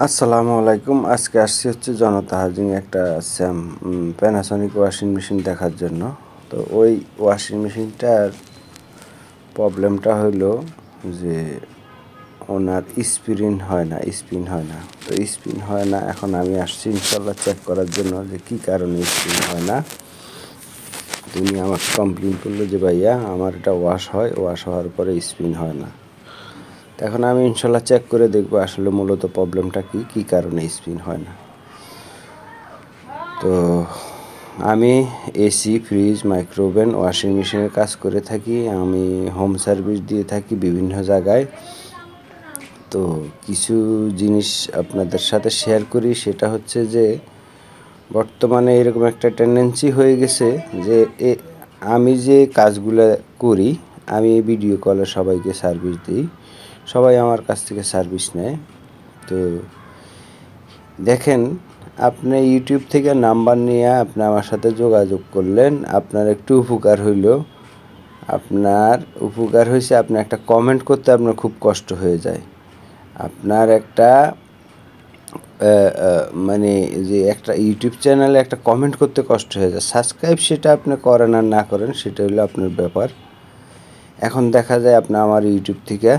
আসসালামু আলাইকুম। আজকে আসছি হচ্ছে জনতা হাউজিং একটা প্যানাসনিক ওয়াশিং মেশিন দেখার জন্য। তো ওই ওয়াশিং মেশিনটার প্রবলেমটা হলো যে ওনার স্পিন হয় না। তো স্পিন হয় না, এখন আমি আসছি ইনশাল্লাহ চেক করার জন্য যে কী কারণে স্পিন হয় না। তিনি আমাকে কমপ্লেন করলো যে ভাইয়া আমার এটা ওয়াশ হওয়ার পরে স্পিন হয় না। এখন আমি ইনশাল্লাহ চেক করে দেখবো আসলে মূলত প্রবলেমটা কী কারণে স্পিন হয় না। তো আমি এসি, ফ্রিজ, মাইক্রোওভেন, ওয়াশিং মেশিনের কাজ করে থাকি। আমি হোম সার্ভিস দিয়ে থাকি বিভিন্ন জায়গায়। তো কিছু জিনিস আপনাদের সাথে শেয়ার করি, সেটা হচ্ছে যে বর্তমানে এরকম একটা টেন্ডেন্সি হয়ে গেছে যে আমি যে কাজগুলো করি, আমি ভিডিও কলে সবাইকে সার্ভিস দিই, সবাই আমার কাছ থেকে সার্ভিস নেয়। তো দেখেন, আপনি ইউটিউব থেকে নাম্বার নিয়ে আপনি আমার সাথে যোগাযোগ করলেন, আপনার একটু উপকার হইল। আপনার উপকার হয়েছে, আপনি একটা কমেন্ট করতে আপনার খুব কষ্ট হয়ে যায়। আপনার একটা মানে যে একটা ইউটিউব চ্যানেলে একটা কমেন্ট করতে কষ্ট হয়ে যায়। সাবস্ক্রাইব সেটা আপনি করেন আর না করেন সেটা হলো আপনার ব্যাপার। এখন দেখা যায় আপনি আমার ইউটিউব থেকে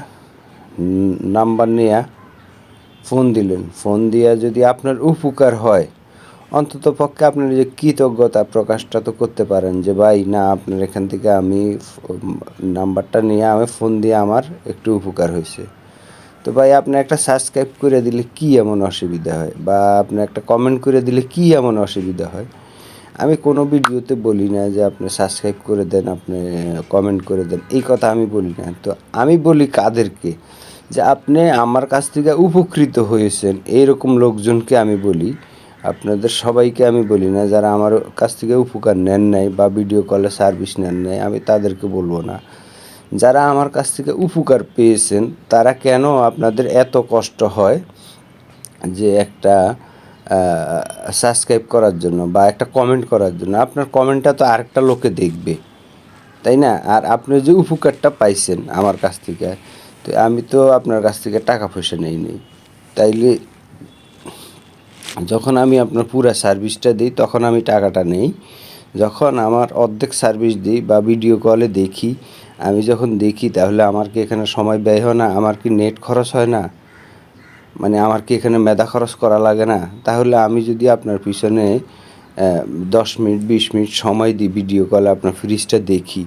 নাম্বার নিয়ে ফোন দিলেন, ফোন দিয়া যদি আপনার উপকার হয়, অন্তত পক্ষে আপনার যে কৃতজ্ঞতা প্রকাশটা তো করতে পারেন যে ভাই না, আপনার এখান থেকে আমি নাম্বারটা নিয়ে আমি ফোন দিয়ে আমার একটু উপকার হয়েছে। তো ভাই আপনি একটা সাবস্ক্রাইব করে দিলে কী এমন অসুবিধা হয়, বা আপনি একটা কমেন্ট করে দিলে কী এমন অসুবিধা হয়? আমি কোনো ভিডিওতে বলি না যে আপনি সাবস্ক্রাইব করে দেন, আপনি কমেন্ট করে দেন, এই কথা আমি বলি না। তো আমি বলি কাদেরকে, যে আপনি আমার কাছ থেকে উপকৃত হয়েছেন এইরকম লোকজনকে আমি বলি। আপনাদের সবাইকে আমি বলি না, যারা আমার কাছ থেকে উপকার নেন নাই বা ভিডিও কলে সার্ভিস নেন নাই, আমি তাদেরকে বলবো না। যারা আমার কাছ থেকে উপকার পেয়েছেন, তারা কেন আপনাদের এত কষ্ট হয় যে একটা সাবস্ক্রাইব করার জন্য বা একটা কমেন্ট করার জন্য? আপনার কমেন্টটা তো আরেকটা লোকে দেখবে, তাই না? আর আপনি যে উপকারটা পাইছেন আমার কাছ থেকে, তো আমি তো আপনার কাছ থেকে টাকা পয়সা নেই। তাইলে যখন আমি আপনার পুরা সার্ভিসটা দিই তখন আমি টাকাটা নেই। যখন আমার অর্ধেক সার্ভিস দিই বা ভিডিও কলে দেখি, আমি যখন দেখি, তাহলে আমার কি এখানে সময় ব্যয় হয় না? আমার কি নেট খরচ হয় না? মানে আমার কি এখানে মেধা খরচ করা লাগে না? তাহলে আমি যদি আপনার পিছনে 10 মিনিট 20 মিনিট সময় দিই ভিডিও কলে আপনার ফ্রিজটা দেখি,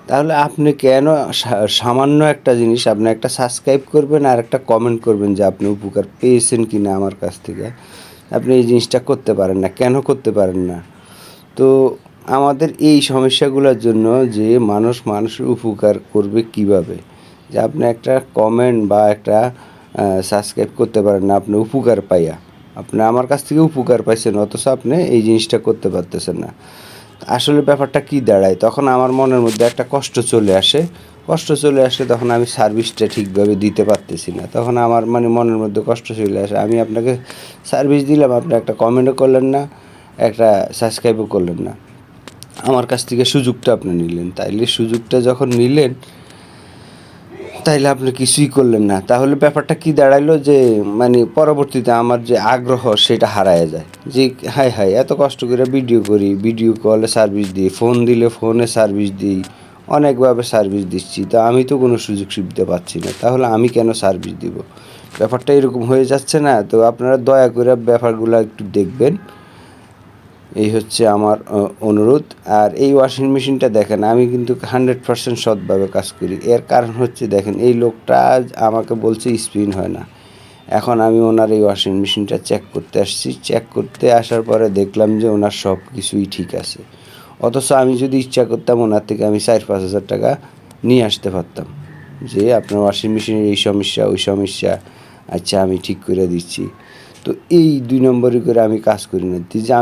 তাহলে আপনি কেন সামান্য একটা জিনিস আপনি একটা সাবস্ক্রাইব করবেন আর একটা কমেন্ট করবেন যে আপনি উপকার পেয়েছেন কি না আমার কাছ থেকে? আপনি এই জিনিসটা করতে পারেন না, কেন করতে পারেন না? তো আমাদের এই সমস্যাগুলোর জন্য যে মানুষের উপকার করবে কিভাবে? যে আপনি একটা কমেন্ট বা একটা সাবস্ক্রাইব করতে পারেন না আপনি উপকার পাইয়া। আপনি আমার কাছ থেকে উপকার পাইছেন, অথচ আপনি এই জিনিসটা করতে পারতেছেন না। আসলে ব্যাপারটা কী দাঁড়ায়? তখন আমার মনের মধ্যে একটা কষ্ট চলে আসে, তখন আমি সার্ভিসটা ঠিকভাবে দিতে পারতেছি না। তখন আমার মনের মধ্যে কষ্ট চলে আসে। আমি আপনাকে সার্ভিস দিলাম, আপনি একটা কমেন্টও করলেন না, একটা সাবস্ক্রাইবও করলেন না। আমার কাছ থেকে সুযোগটা আপনি নিলেন। তাইলে সুযোগটা যখন নিলেন, তাইলে আপনি কিছুই করলেন না। তাহলে ব্যাপারটা কী দাঁড়াইলো যে পরবর্তীতে আমার যে আগ্রহ সেটা হারায় যায়। যে হায়! এত কষ্ট করে ভিডিও করি, ভিডিও কলে সার্ভিস দিই, ফোন দিলে ফোনে সার্ভিস দিই, অনেকভাবে সার্ভিস দিচ্ছি। তা আমি তো কোনো সুযোগ সুবিধা পাচ্ছি না। তাহলে আমি কেন সার্ভিস দিব? ব্যাপারটা এরকম হয়ে যাচ্ছে না? তো আপনারা দয়া করে ব্যাপারগুলো একটু দেখবেন। এই হচ্ছে আমার অনুরোধ। আর এই ওয়াশিং মেশিনটা দেখেন, আমি কিন্তু 100% সৎভাবে কাজ করি। এর কারণ হচ্ছে দেখেন, এই লোকটা আমাকে বলছে স্পিন হয় না। এখন আমি ওনার এই ওয়াশিং মেশিনটা চেক করতে আসছি। চেক করতে আসার পরে দেখলাম যে ওনার সব কিছুই ঠিক আছে। অথচ আমি যদি ইচ্ছা করতাম ওনার থেকে আমি 4-5 হাজার টাকা নিয়ে আসতে পারতাম, যে আপনার ওয়াশিং মেশিনের এই সমস্যা, ওই সমস্যা, আচ্ছা আমি ঠিক করে দিচ্ছি। তো এই 2 নম্বরি করে আমি কাজ করি না। যে